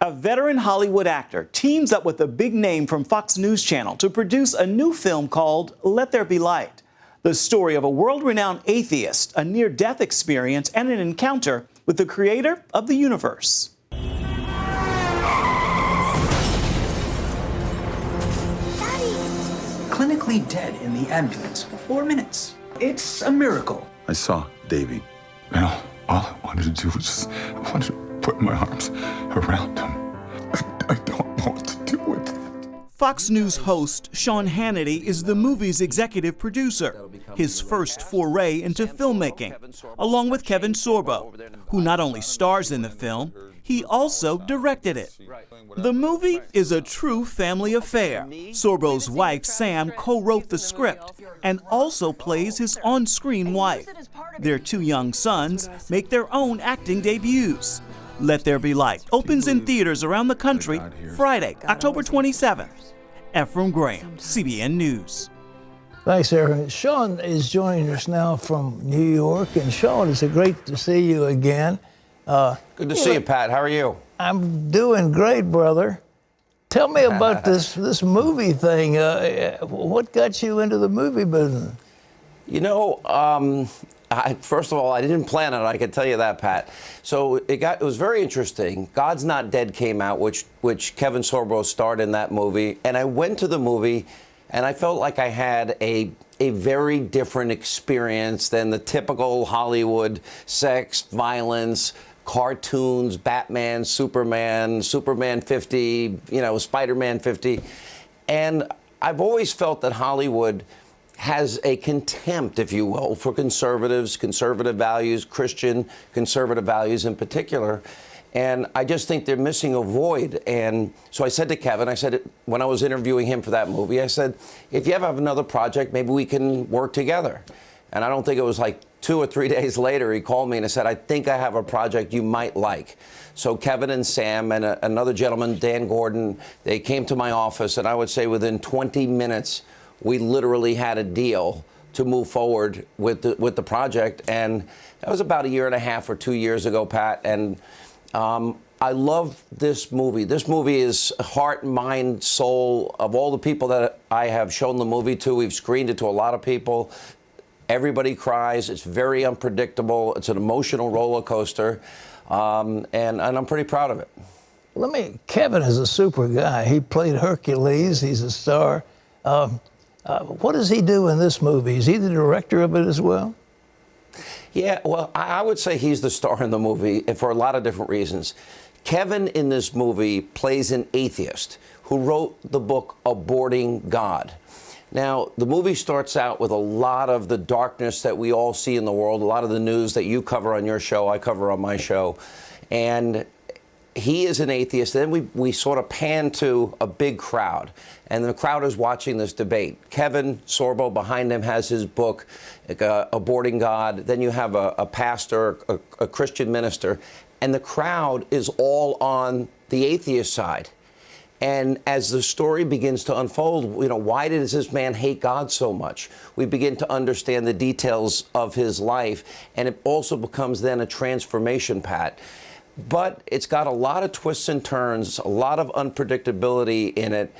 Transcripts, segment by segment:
A veteran Hollywood actor teams up with a big name from Fox News Channel to produce a new film called Let There Be Light. The story of a world-renowned atheist, a near-death experience, and an encounter with the creator of the universe. Clinically dead in the ambulance for 4 minutes. It's a miracle. I saw Davey, and all I wanted to do was just, I wanted to put my arms around him. I don't know what to do with it. Fox News host Sean Hannity is the movie's executive producer, his first foray into filmmaking, along with Kevin Sorbo, who not only stars in the film, he also directed it. The movie is a true family affair. Sorbo's wife, Sam, co-wrote the script and also plays his on-screen wife. Their 2 young sons make their own acting debuts. Let There Be Light opens in theaters around the country Friday, October 27th. Ephraim Graham, CBN News. Thanks, Aaron. Sean is joining us now from New York. And Sean, it's great to see you again. Good to see you, Pat. How are you? I'm doing great, brother. Tell me about this movie thing. What got you into the movie business? You know, first of all, I didn't plan it. I can tell you that, Pat. So it was very interesting. God's Not Dead came out, which Kevin Sorbo starred in that movie, and I went to the movie, and I felt like I had a very different experience than the typical Hollywood sex, violence, cartoons, Batman, Superman 50, Spider-Man 50. And I've always felt that Hollywood has a contempt, if you will, for conservatives, conservative values, Christian conservative values in particular. And I just think they're missing a void. And so I said to Kevin, when I was interviewing him for that movie, I said, if you ever have another project, maybe we can work together. And I don't think it was like 2 or 3 days later, he called me and I said, I think I have a project you might like. So Kevin and Sam and another gentleman, Dan Gordon, they came to my office, and I would say within 20 minutes, we literally had a deal to move forward with the project. And that was about 1.5 years or 2 years ago, Pat. And I love this movie. This movie is heart, mind, soul of all the people that I have shown the movie to. We've screened it to a lot of people. Everybody cries. It's very unpredictable. It's an emotional roller coaster. And I'm pretty proud of it. Kevin is a super guy. He played Hercules. He's a star. What does he do in this movie? Is he the director of it as well? Yeah, well, I would say he's the star in the movie for a lot of different reasons. Kevin in this movie plays an atheist who wrote the book Aborting God. Now, the movie starts out with a lot of the darkness that we all see in the world, a lot of the news that you cover on your show, I cover on my show. And he is an atheist. Then we sort of pan to a big crowd, and the crowd is watching this debate. Kevin Sorbo behind him has his book, Aborting God. Then you have a pastor, a Christian minister, and the crowd is all on the atheist side. And as the story begins to unfold, why does this man hate God so much? We begin to understand the details of his life, and it also becomes then a transformation, Pat. But it's got a lot of twists and turns, a lot of unpredictability in it,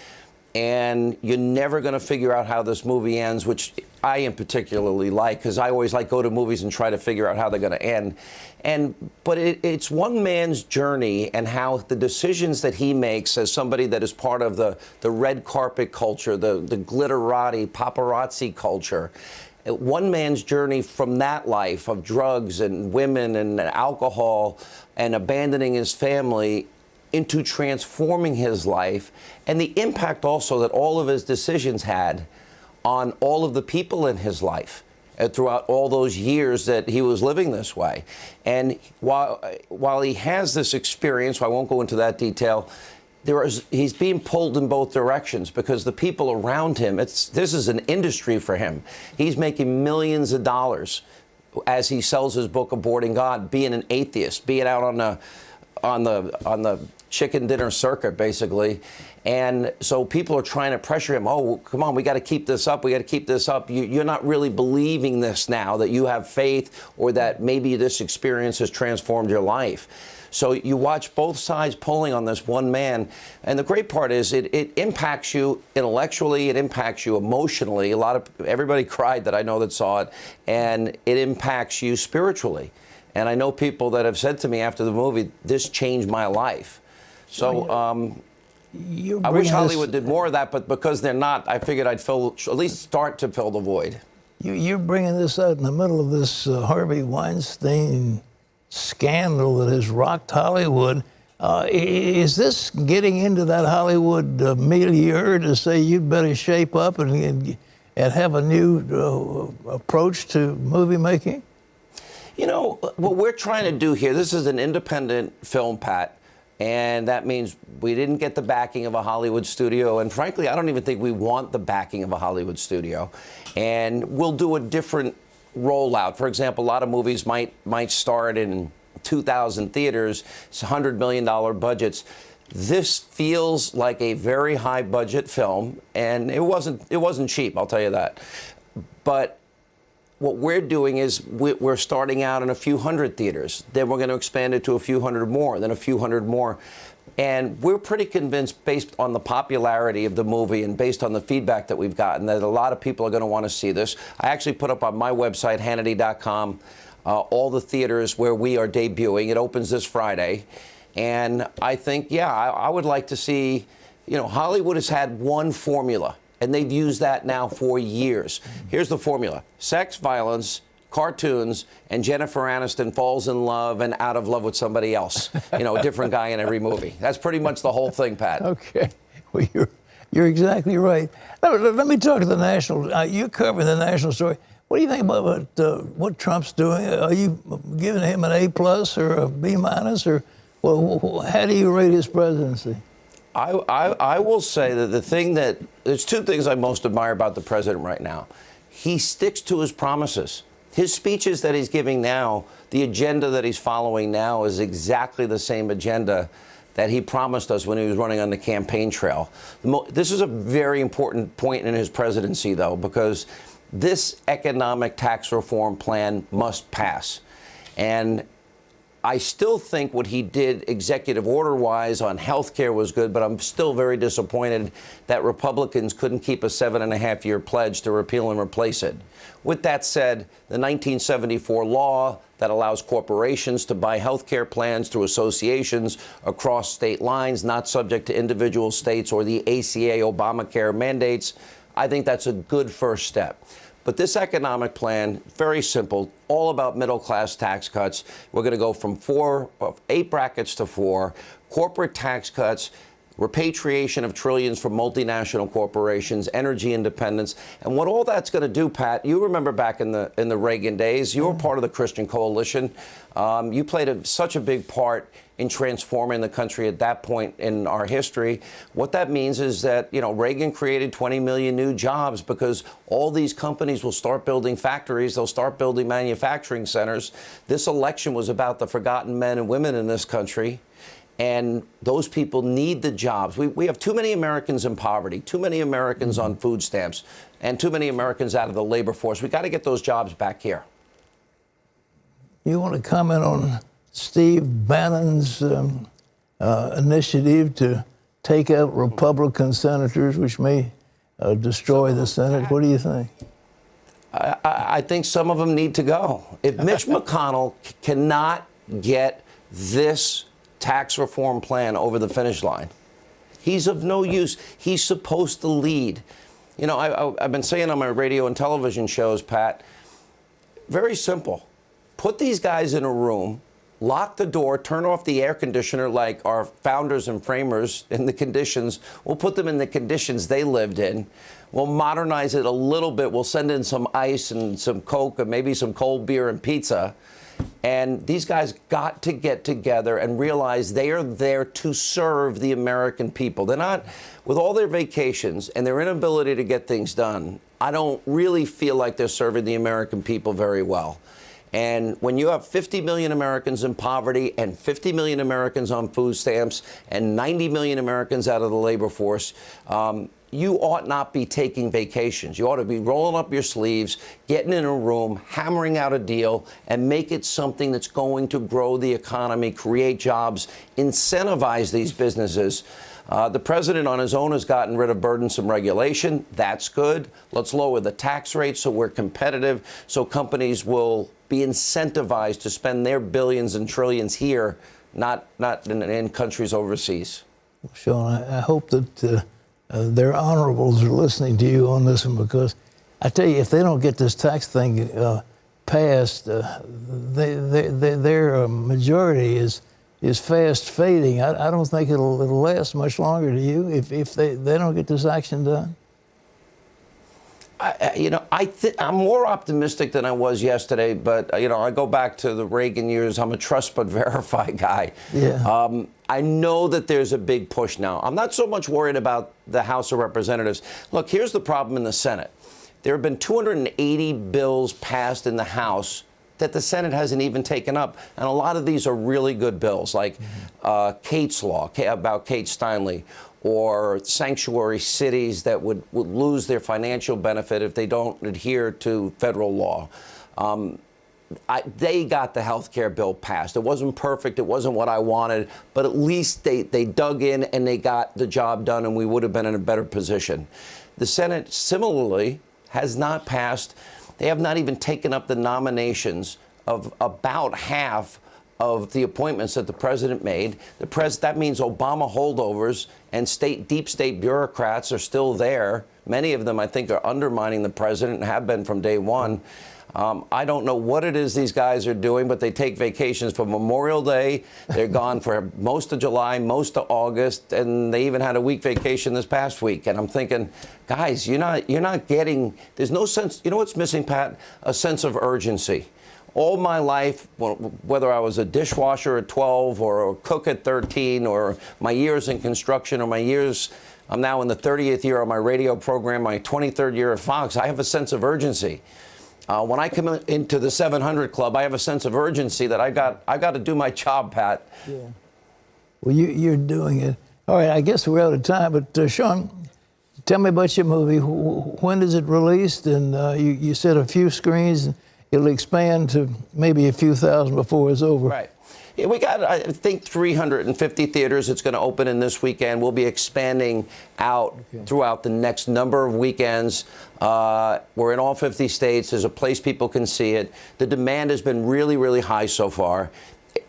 and you're never going to figure out how this movie ends, which I am particularly like, because I always go to movies and try to figure out how they're going to end. But it's one man's journey and how the decisions that he makes as somebody that is part of the red carpet culture, the glitterati, paparazzi culture. One man's journey from that life of drugs and women and alcohol and abandoning his family into transforming his life, and the impact also that all of his decisions had on all of the people in his life throughout all those years that he was living this way. And while he has this experience, I won't go into that detail, he's being pulled in both directions because the people around him, this is an industry for him. He's making millions of dollars as he sells his book, Aborting God, being an atheist, being out on the chicken dinner circuit, basically. And so people are trying to pressure him. Oh, come on, we got to keep this up. We got to keep this up. You're not really believing this now, that you have faith or that maybe this experience has transformed your life. So you watch both sides pulling on this one man. And the great part is it impacts you intellectually, it impacts you emotionally. Everybody cried that I know that saw it, and it impacts you spiritually. And I know people that have said to me after the movie, this changed my life. So I wish Hollywood did more of that, but because they're not, I figured I'd at least start to fill the void. You're bringing this out in the middle of this Harvey Weinstein scandal that has rocked Hollywood. Is this getting into that Hollywood milieu to say you'd better shape up and have a new approach to movie making? You know, what we're trying to do here, this is an independent film, Pat, and that means we didn't get the backing of a Hollywood studio, and frankly, I don't even think we want the backing of a Hollywood studio. And we'll do a different rollout. For example, a lot of movies might start in 2,000 theaters, it's $100 million budgets. This feels like a very high budget film, and it wasn't cheap, I'll tell you that. But what we're doing is we're starting out in a few hundred theaters. Then we're going to expand it to a few hundred more, then a few hundred more. And we're pretty convinced, based on the popularity of the movie and based on the feedback that we've gotten, that a lot of people are going to want to see this. I actually put up on my website, Hannity.com, all the theaters where we are debuting. It opens this Friday. And I think, yeah, I would like to see, you know, Hollywood has had one formula, and they've used that now for years. Here's the formula: sex, violence, cartoons, and Jennifer Aniston falls in love and out of love with somebody else. You know, a different guy in every movie. That's pretty much the whole thing, Pat. Okay. Well, you're exactly right. Let me talk to the national. You're covering the national story. What do you think about what Trump's doing? Are you giving him an A+ or a B-? Or well, how do you rate his presidency? I will say that there's two things I most admire about the president right now. He sticks to his promises. His speeches that he's giving now, the agenda that he's following now is exactly the same agenda that he promised us when he was running on the campaign trail. This is a very important point in his presidency, though, because this economic tax reform plan must pass. And I still think what he did executive order-wise on health care was good, but I'm still very disappointed that Republicans couldn't keep a 7.5-year pledge to repeal and replace it. With that said, the 1974 law that allows corporations to buy health care plans through associations across state lines, not subject to individual states or the ACA Obamacare mandates, I think that's a good first step. But this economic plan, very simple, all about middle-class tax cuts. We're going to go from 8 brackets to 4, corporate tax cuts, repatriation of trillions from multinational corporations, energy independence. And what all that's going to do, Pat, you remember back in the Reagan days, you were part of the Christian Coalition. You played such a big part in transforming the country at that point in our history. What that means is that, you know, Reagan created 20 million new jobs because all these companies will start building factories, they'll start building manufacturing centers. This election was about the forgotten men and women in this country, and those people need the jobs. We have too many Americans in poverty, too many Americans on food stamps, and too many Americans out of the labor force. We got to get those jobs back here. You want to comment on Steve Bannon's initiative to take out Republican senators, which may destroy the Senate? What do you think? I think some of them need to go. If Mitch McConnell cannot get this tax reform plan over the finish line, he's of no use. He's supposed to lead. You know, I've been saying on my radio and television shows, Pat, very simple. Put these guys in a room, lock the door, turn off the air conditioner like our founders and framers in the conditions. We'll put them in the conditions they lived in. We'll modernize it a little bit. We'll send in some ice and some Coke and maybe some cold beer and pizza. And these guys got to get together and realize they are there to serve the American people. They're not, with all their vacations and their inability to get things done, I don't really feel like they're serving the American people very well. And when you have 50 million Americans in poverty and 50 million Americans on food stamps and 90 million Americans out of the labor force, you ought not be taking vacations. You ought to be rolling up your sleeves, getting in a room, hammering out a deal, and make it something that's going to grow the economy, create jobs, incentivize these businesses. The president on his own has gotten rid of burdensome regulation. That's good. Let's lower the tax rate so we're competitive, so companies will be incentivized to spend their billions and trillions here, not in countries overseas. Sean, I hope that their honorables are listening to you on this one, because I tell you, if they don't get this tax thing passed, their majority is fast fading. I don't think it'll last much longer. Do you? If they don't get this action done? I'm more optimistic than I was yesterday, but I go back to the Reagan years. I'm a trust but verify guy. Yeah. I know that there's a big push now. I'm not so much worried about the House of Representatives. Look, here's the problem in the Senate. There have been 280 bills passed in the House that the Senate hasn't even taken up. And a lot of these are really good bills, like Kate's Law, about Kate Steinle, or sanctuary cities that would lose their financial benefit if they don't adhere to federal law. They got the health care bill passed. It wasn't perfect. It wasn't what I wanted. But at least they dug in and they got the job done, and we would have been in a better position. The Senate, similarly, has not passed. They have not even taken up the nominations of about half of the appointments that the president made. That means Obama holdovers and deep state bureaucrats are still there. Many of them, I think, are undermining the president and have been from day one. I don't know what it is these guys are doing, but they take vacations for Memorial Day. They're gone for most of July, most of August, and they even had a week vacation this past week. And I'm thinking, guys, you're not getting, there's no sense. You know what's missing, Pat? A sense of urgency. All my life, whether I was a dishwasher at 12 or a cook at 13, or my years in construction, or my years, I'm now in the 30th year of my radio program, my 23rd year at Fox, I have a sense of urgency. When I come into the 700 Club, I have a sense of urgency that I got to do my job, Pat. Yeah. Well, you're doing it. All right, I guess we're out of time, but Sean, tell me about your movie. When is it released? And you said a few screens. It'll expand to maybe a few thousand before it's over. Right. Yeah, we got, I think, 350 theaters. It's going to open in this weekend. We'll be expanding out throughout the next number of weekends. We're in all 50 states. There's a place people can see it. The demand has been really, really high so far.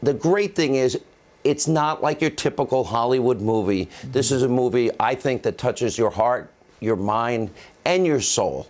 The great thing is, it's not like your typical Hollywood movie. This is a movie, I think, that touches your heart, your mind, and your soul.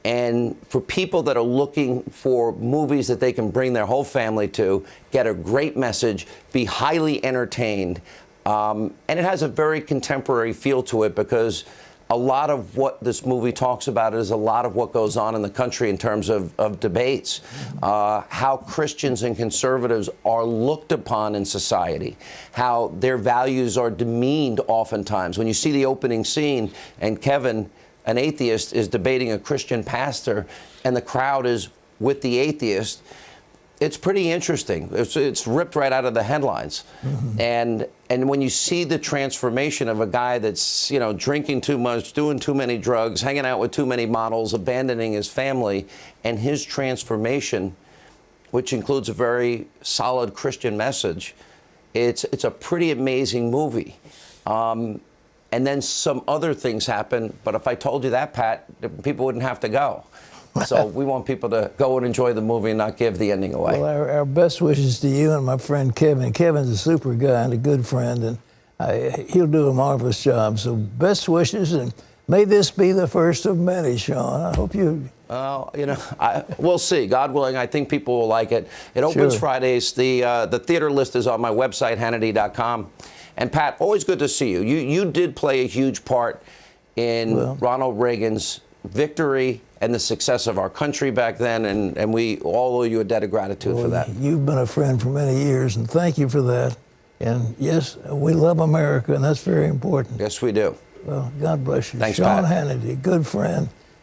And for people that are looking for movies that they can bring their whole family to, get a great message, be highly entertained, and it has a very contemporary feel to it, because a lot of what this movie talks about is a lot of what goes on in the country in terms of debates, how Christians and conservatives are looked upon in society, how their values are demeaned oftentimes. When you see the opening scene and Kevin, an atheist, is debating a Christian pastor, and the crowd is with the atheist, it's pretty interesting. It's ripped right out of the headlines. Mm-hmm. And when you see the transformation of a guy that's, drinking too much, doing too many drugs, hanging out with too many models, abandoning his family, and his transformation, which includes a very solid Christian message, it's a pretty amazing movie. And then some other things happen. But if I told you that, Pat, people wouldn't have to go. So we want people to go and enjoy the movie and not give the ending away. Well, our best wishes to you and my friend Kevin. Kevin's a super guy and a good friend, and he'll do a marvelous job. So best wishes, and may this be the first of many, Sean. I hope you... we'll see. God willing, I think people will like it. It opens Fridays. The theater list is on my website, Hannity.com. And Pat, always good to see you. You did play a huge part in Ronald Reagan's victory and the success of our country back then, and we all owe you a debt of gratitude for that. You've been a friend for many years, and thank you for that. And yes, we love America, and that's very important. Yes, we do. Well, God bless you. Thanks, Sean Pat. Hannity, good friend.